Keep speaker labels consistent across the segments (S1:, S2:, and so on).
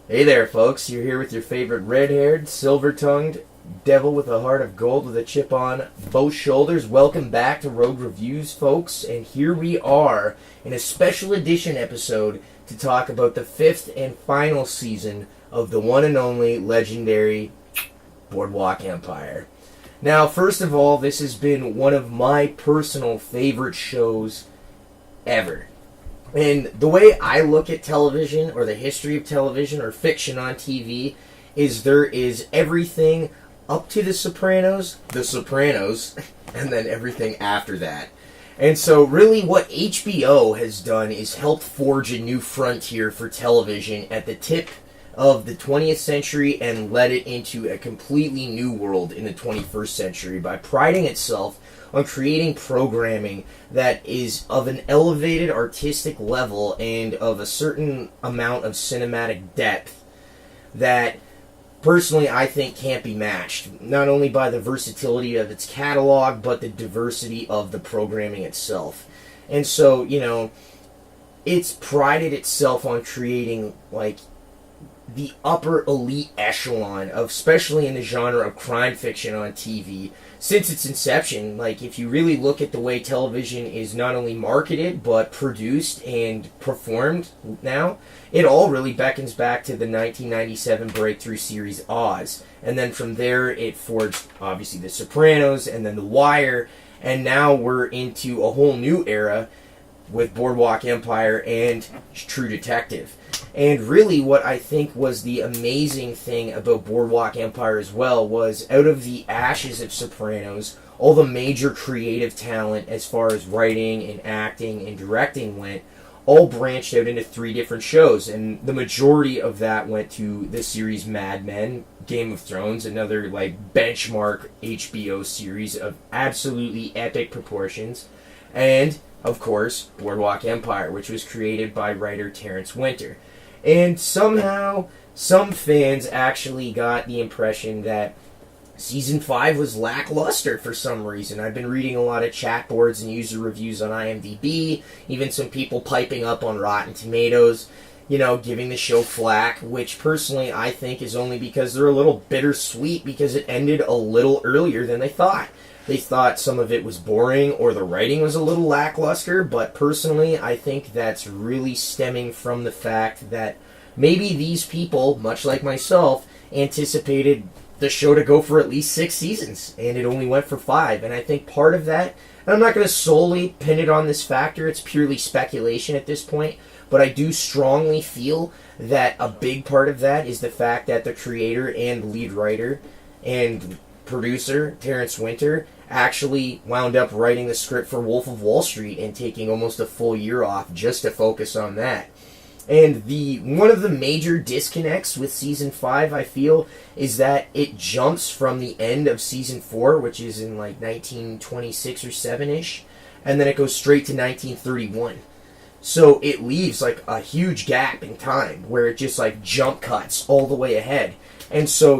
S1: Hey there, folks. You're here with your favorite red-haired, silver-tongued devil with a heart of gold with a chip on both shoulders. Welcome back to Rogue Reviews, folks. And here we are in a special edition episode to talk about the fifth and final season of the one and only legendary Boardwalk Empire. Now, first of all, this has been one of my personal favorite shows ever. And the way I look at television, or the history of television, or fiction on TV, is there is everything up to The Sopranos, and then everything after that. And so really what HBO has done is helped forge a new frontier for television at the tip of the 20th century and led it into a completely new world in the 21st century by priding itself on creating programming that is of an elevated artistic level and of a certain amount of cinematic depth that personally I think can't be matched, not only by the versatility of its catalog but the diversity of the programming itself. And so, it's prided itself on creating the upper elite echelon of, especially in the genre of crime fiction on TV, since its inception. If you really look at the way television is not only marketed but produced and performed now, it all really beckons back to the 1997 breakthrough series Oz, and then from there it forged obviously The Sopranos and then The Wire, and now we're into a whole new era with Boardwalk Empire and True Detective. And really what I think was the amazing thing about Boardwalk Empire as well was, out of the ashes of Sopranos, all the major creative talent as far as writing and acting and directing went, all branched out into 3 different shows. And the majority of that went to the series Mad Men, Game of Thrones, another benchmark HBO series of absolutely epic proportions, and of course Boardwalk Empire, which was created by writer Terrence Winter. And somehow, some fans actually got the impression that Season 5 was lackluster for some reason. I've been reading a lot of chat boards and user reviews on IMDb, even some people piping up on Rotten Tomatoes, giving the show flack, which personally I think is only because they're a little bittersweet because it ended a little earlier than they thought. They thought some of it was boring or the writing was a little lackluster, but personally I think that's really stemming from the fact that maybe these people, much like myself, anticipated the show to go for at least 6 seasons, and it only went for 5. And I think part of that, and I'm not going to solely pin it on this factor, it's purely speculation at this point, but I do strongly feel that a big part of that is the fact that the creator and lead writer and producer, Terrence Winter, actually wound up writing the script for Wolf of Wall Street and taking almost a full year off just to focus on that. And one of the major disconnects with Season 5, I feel, is that it jumps from the end of Season 4, which is in 1926 or 7-ish, and then it goes straight to 1931. So it leaves a huge gap in time where it just jump cuts all the way ahead. And so,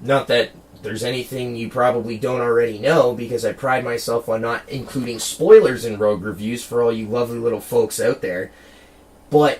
S1: not that there's anything you probably don't already know, because I pride myself on not including spoilers in Rogue Reviews for all you lovely little folks out there, but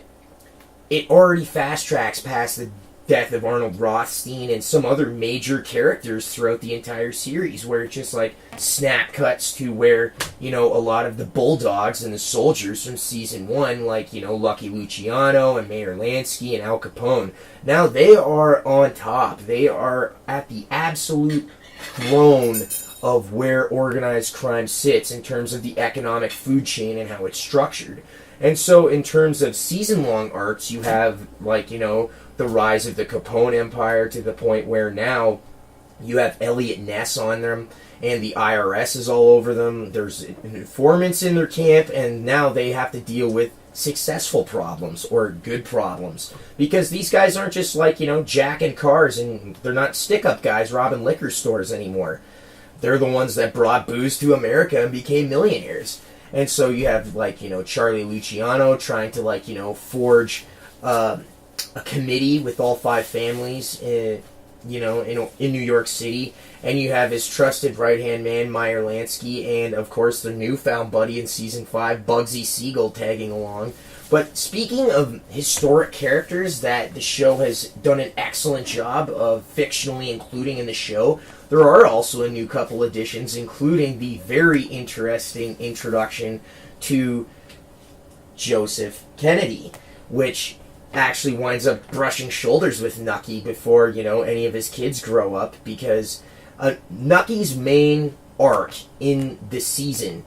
S1: it already fast tracks past the death of Arnold Rothstein and some other major characters throughout the entire series, where it just snap cuts to where, a lot of the bulldogs and the soldiers from Season 1, Lucky Luciano and Mayor Lansky and Al Capone, now they are on top. They are at the absolute throne of where organized crime sits in terms of the economic food chain and how it's structured. And so in terms of season-long arcs, you have, the rise of the Capone Empire to the point where now you have Elliot Ness on them, and the IRS is all over them. There's informants in their camp, and now they have to deal with successful problems or good problems. Because these guys aren't just jacking cars, and they're not stick-up guys robbing liquor stores anymore. They're the ones that brought booze to America and became millionaires. And so you have Charlie Luciano trying to forge a committee with all 5 families in New York City, and you have his trusted right-hand man, Meyer Lansky, and of course the newfound buddy in Season 5, Bugsy Siegel, tagging along, But speaking of historic characters that the show has done an excellent job of fictionally including in the show, there are also a new couple additions, including the very interesting introduction to Joseph Kennedy, which actually winds up brushing shoulders with Nucky before, any of his kids grow up, because Nucky's main arc in the season,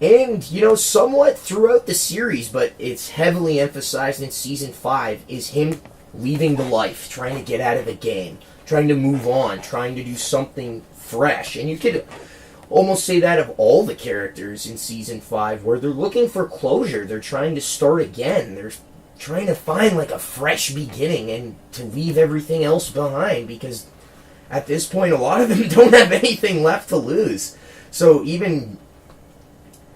S1: and, somewhat throughout the series, but it's heavily emphasized in Season 5, is him leaving the life, trying to get out of the game, trying to move on, trying to do something fresh. And you could almost say that of all the characters in Season 5, where they're looking for closure, they're trying to start again, they're trying to find, a fresh beginning and to leave everything else behind, because at this point, a lot of them don't have anything left to lose. So even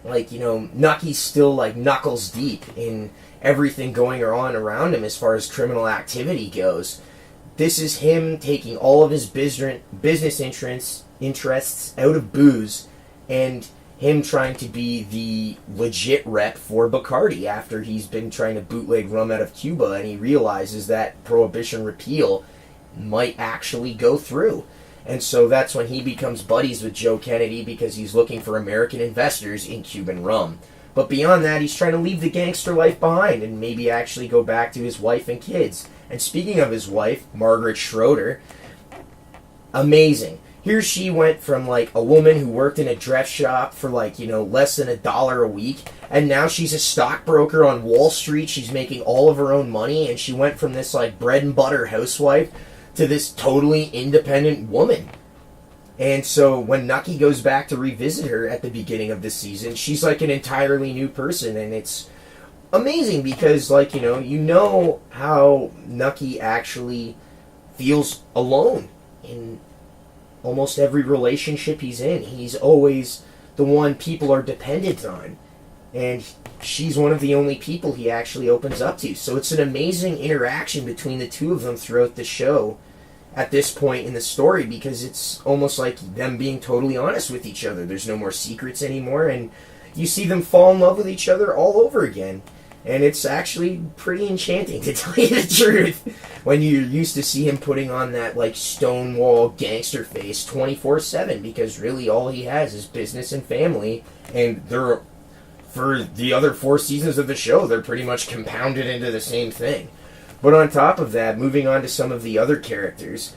S1: Nucky's still, knuckles deep in everything going on around him as far as criminal activity goes. This is him taking all of his business interests out of booze, and him trying to be the legit rep for Bacardi after he's been trying to bootleg rum out of Cuba, and he realizes that Prohibition repeal might actually go through. And so that's when he becomes buddies with Joe Kennedy, because he's looking for American investors in Cuban rum. But beyond that, he's trying to leave the gangster life behind and maybe actually go back to his wife and kids. And speaking of his wife, Margaret Schroeder, amazing. Here she went from, a woman who worked in a dress shop for, less than $1 a week, and now she's a stockbroker on Wall Street. She's making all of her own money, and she went from this, bread and butter housewife to this totally independent woman. And so when Nucky goes back to revisit her at the beginning of the season, she's like an entirely new person, and it's amazing because, you know how Nucky actually feels alone in almost every relationship he's in. He's always the one people are dependent on, and she's one of the only people he actually opens up to. So it's an amazing interaction between the two of them throughout the show at this point in the story, because it's almost like them being totally honest with each other. There's no more secrets anymore, and you see them fall in love with each other all over again. And it's actually pretty enchanting, to tell you the truth, when you're used to see him putting on that, stonewall gangster face 24/7, because really all he has is business and family, and they're, for the other 4 seasons of the show, they're pretty much compounded into the same thing. But on top of that, moving on to some of the other characters,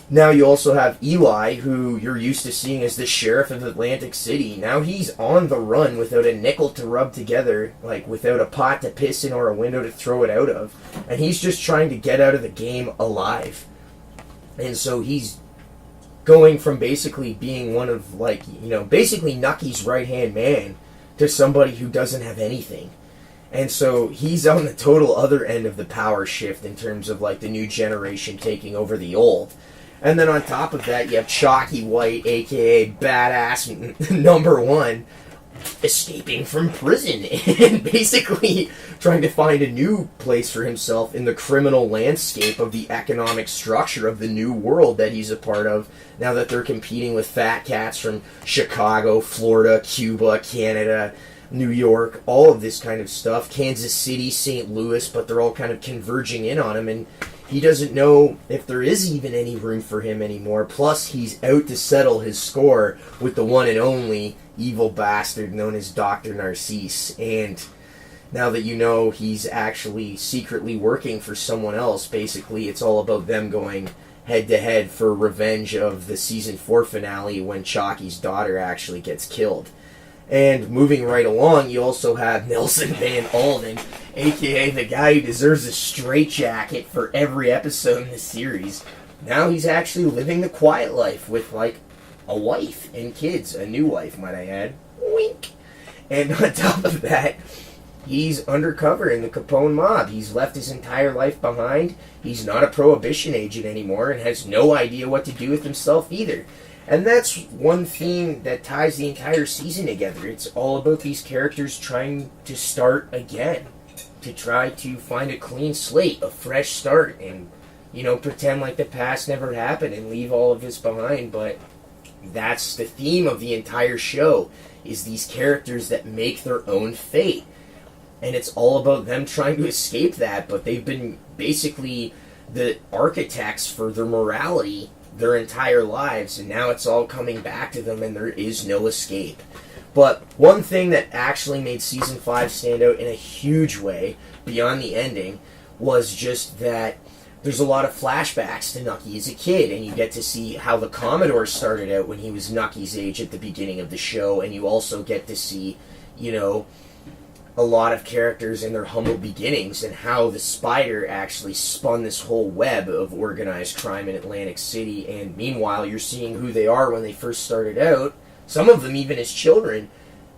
S1: now you also have Eli, who you're used to seeing as the sheriff of Atlantic City. Now he's on the run without a nickel to rub together, without a pot to piss in or a window to throw it out of. And he's just trying to get out of the game alive. And so he's going from basically being one of, basically Nucky's right-hand man to somebody who doesn't have anything. And so he's on the total other end of the power shift in terms of, the new generation taking over the old. And then on top of that, you have Chalky White, a.k.a. Badass Number 1, escaping from prison and basically trying to find a new place for himself in the criminal landscape of the economic structure of the new world that he's a part of, now that they're competing with fat cats from Chicago, Florida, Cuba, Canada, New York, all of this kind of stuff, Kansas City, St. Louis, but they're all kind of converging in on him, and he doesn't know if there is even any room for him anymore. Plus, he's out to settle his score with the one and only evil bastard known as Dr. Narcisse. And now that you know he's actually secretly working for someone else, basically it's all about them going head-to-head for revenge of the Season 4 finale when Chalky's daughter actually gets killed. And moving right along, you also have Nelson Man Alden, a.k.a. the guy who deserves a straitjacket for every episode in the series. Now he's actually living the quiet life with, a wife and kids. A new wife, might I add. Wink. And on top of that, he's undercover in the Capone mob. He's left his entire life behind. He's not a prohibition agent anymore and has no idea what to do with himself either. And that's one theme that ties the entire season together. It's all about these characters trying to start again, to try to find a clean slate, a fresh start, and, pretend like the past never happened and leave all of this behind. But that's the theme of the entire show, is these characters that make their own fate. and it's all about them trying to escape that, but they've been basically the architects for their morality their entire lives, and now it's all coming back to them, and there is no escape. But one thing that actually made Season 5 stand out in a huge way, beyond the ending, was just that there's a lot of flashbacks to Nucky as a kid, and you get to see how the Commodore started out when he was Nucky's age at the beginning of the show, and you also get to see, you know, a lot of characters in their humble beginnings and how the Spider actually spun this whole web of organized crime in Atlantic City, and meanwhile you're seeing who they are when they first started out, some of them even as children,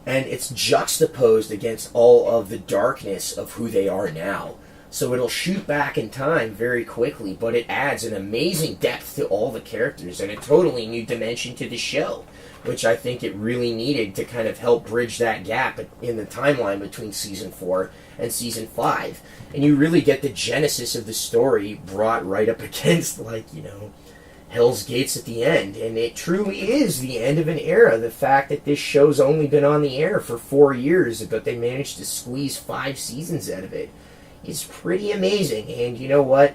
S1: and it's juxtaposed against all of the darkness of who they are now. So it'll shoot back in time very quickly, but it adds an amazing depth to all the characters and a totally new dimension to the show, which I think it really needed to kind of help bridge that gap in the timeline between Season 4 and Season 5. And you really get the genesis of the story brought right up against, like, you know, Hell's Gates at the end. And it truly is the end of an era. The fact that this show's only been on the air for 4 years, but they managed to squeeze 5 seasons out of it, is pretty amazing. And you know what?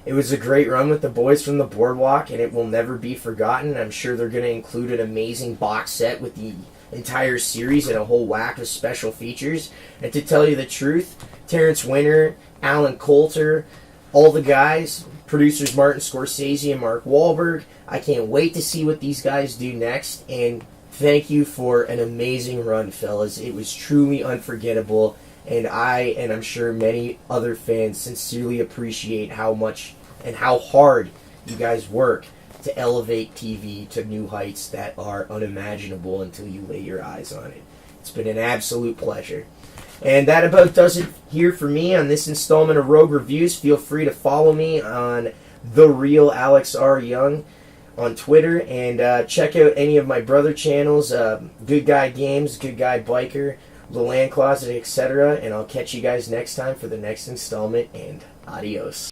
S1: It was a great run with the boys from the Boardwalk, and it will never be forgotten. I'm sure they're going to include an amazing box set with the entire series and a whole whack of special features. And to tell you the truth, Terrence Winter, Alan Coulter, all the guys, producers Martin Scorsese and Mark Wahlberg, I can't wait to see what these guys do next. And thank you for an amazing run, fellas. It was truly unforgettable. And I'm sure many other fans sincerely appreciate how much and how hard you guys work to elevate TV to new heights that are unimaginable until you lay your eyes on it. It's been an absolute pleasure. And that about does it here for me on this installment of Rogue Reviews. Feel free to follow me on The Real Alex R. Young on Twitter, and check out any of my brother channels, Good Guy Games, Good Guy Biker, The Land Closet, etc. And I'll catch you guys next time for the next installment, and adios.